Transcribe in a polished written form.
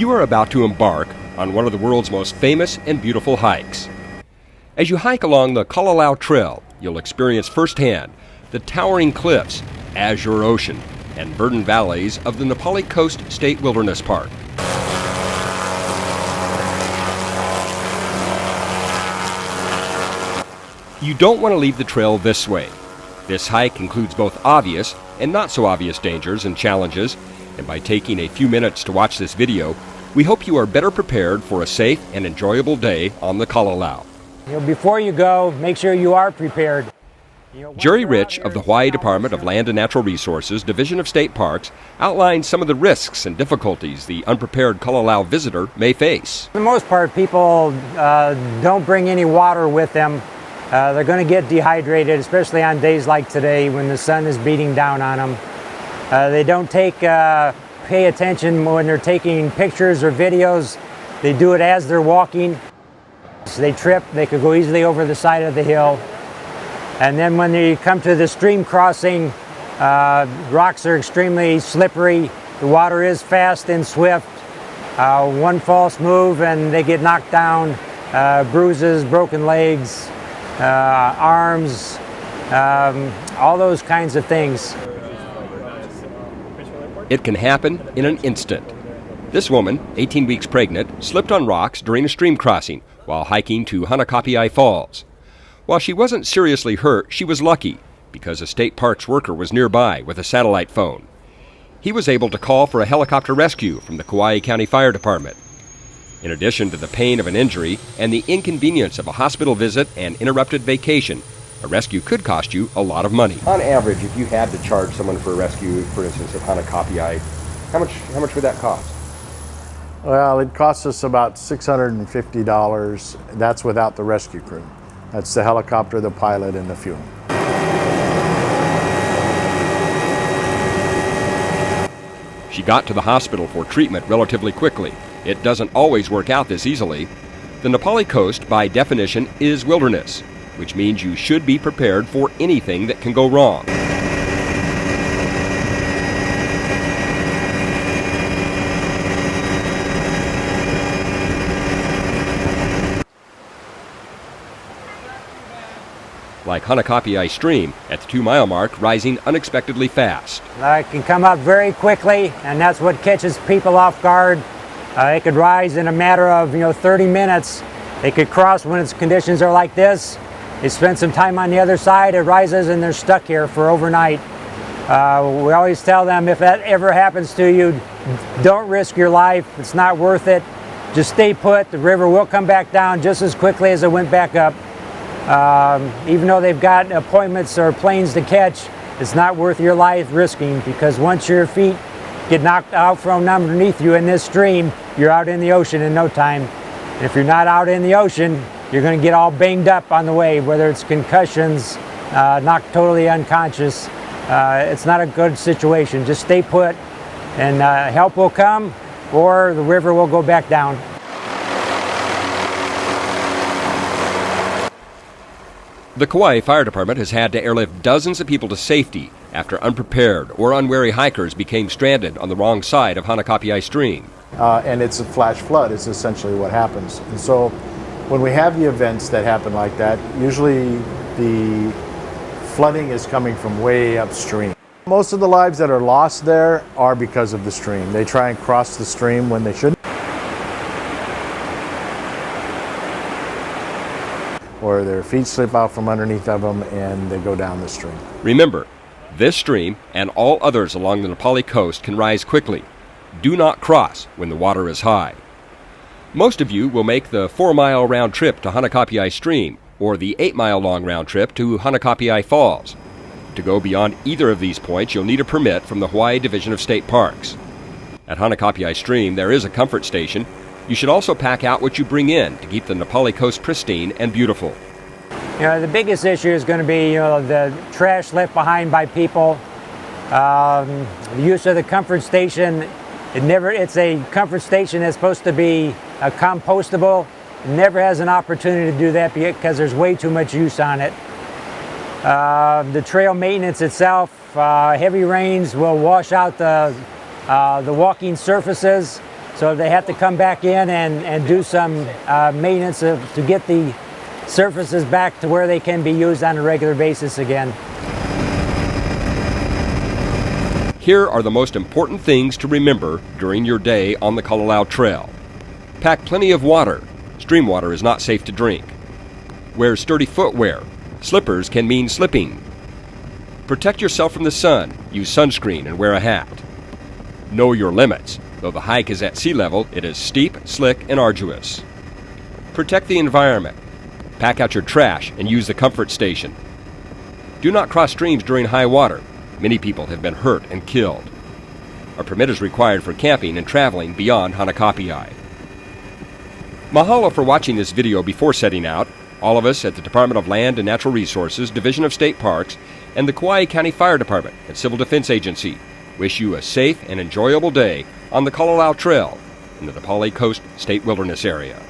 You are about to embark on one of the world's most famous and beautiful hikes. As you hike along the Kalalau Trail, you'll experience firsthand the towering cliffs, azure ocean, and verdant valleys of the Nepali Coast State Wilderness Park. You don't want to leave the trail this way. This hike includes both obvious and not so obvious dangers and challenges, and by taking a few minutes to watch this video, we hope you are better prepared for a safe and enjoyable day on the Kalalau. Before you go, make sure you are prepared. Jerry Rich of the Hawaii Department of Land and Natural Resources, Division of State Parks, outlines some of the risks and difficulties the unprepared Kalalau visitor may face. For the most part, people don't bring any water with them. They're going to get dehydrated, especially on days like today when the sun is beating down on them. They don't pay attention when they're taking pictures or videos. They do it as they're walking. So they trip, they could go easily over the side of the hill. And then when they come to the stream crossing, rocks are extremely slippery. The water is fast and swift. One false move and they get knocked down. Bruises, broken legs, arms, all those kinds of things. It can happen in an instant. This woman, 18 weeks pregnant, slipped on rocks during a stream crossing while hiking to Hanakapiai Falls. While she wasn't seriously hurt, she was lucky because a state parks worker was nearby with a satellite phone. He was able to call for a helicopter rescue from the Kauai County Fire Department. In addition to the pain of an injury and the inconvenience of a hospital visit and interrupted vacation, a rescue could cost you a lot of money. On average, if you had to charge someone for a rescue, for instance, at Hanakapiai, how much would that cost? Well, it costs us about $650. That's without the rescue crew. That's the helicopter, the pilot, and the fuel. She got to the hospital for treatment relatively quickly. It doesn't always work out this easily. The Nepali coast, by definition, is wilderness, which means you should be prepared for anything that can go wrong. Like Hanakapiai Stream at the 2-mile mark, rising unexpectedly fast. It can come up very quickly, and that's what catches people off guard. It could rise in a matter of 30 minutes. It could cross when its conditions are like this. They spend some time on the other side, it rises, and they're stuck here for overnight. We always tell them if that ever happens to you, don't risk your life. It's not worth it. Just stay put. The river will come back down just as quickly as it went back up. Even though they've got appointments or planes to catch, it's not worth your life risking, because once your feet get knocked out from underneath you in this stream, you're out in the ocean in no time. And if you're not out in the ocean, you're going to get all banged up on the way, whether it's concussions, knocked totally unconscious. It's not a good situation. Just stay put, and help will come, or the river will go back down. The Kauai Fire Department has had to airlift dozens of people to safety after unprepared or unwary hikers became stranded on the wrong side of Hanakapiai Stream. And it's a flash flood is essentially what happens. And so when we have the events that happen like that, usually the flooding is coming from way upstream. Most of the lives that are lost there are because of the stream. They try and cross the stream when they shouldn't. Or their feet slip out from underneath of them and they go down the stream. Remember, this stream and all others along the Nepali coast can rise quickly. Do not cross when the water is high. Most of you will make the 4-mile round trip to Hanakapiai Stream or the 8-mile long round trip to Hanakapiai Falls. To go beyond either of these points, you'll need a permit from the Hawaii Division of State Parks. At Hanakapiai Stream, there is a comfort station. You should also pack out what you bring in to keep the Nepali coast pristine and beautiful. The biggest issue is going to be the trash left behind by people. The use of the comfort station. It's a comfort station that's supposed to be compostable. It never has an opportunity to do that because there's way too much use on it. The trail maintenance itself, heavy rains will wash out the walking surfaces. So they have to come back in and do some maintenance to get the surfaces back to where they can be used on a regular basis again. Here are the most important things to remember during your day on the Kalalau Trail. Pack plenty of water. Stream water is not safe to drink. Wear sturdy footwear. Slippers can mean slipping. Protect yourself from the sun. Use sunscreen and wear a hat. Know your limits. Though the hike is at sea level, it is steep, slick, and arduous. Protect the environment. Pack out your trash and use the comfort station. Do not cross streams during high water. Many people have been hurt and killed. A permit is required for camping and traveling beyond Hanakapiai. Mahalo for watching this video before setting out. All of us at the Department of Land and Natural Resources, Division of State Parks, and the Kauai County Fire Department and Civil Defense Agency wish you a safe and enjoyable day on the Kalalau Trail in the Nepali Coast State Wilderness Area.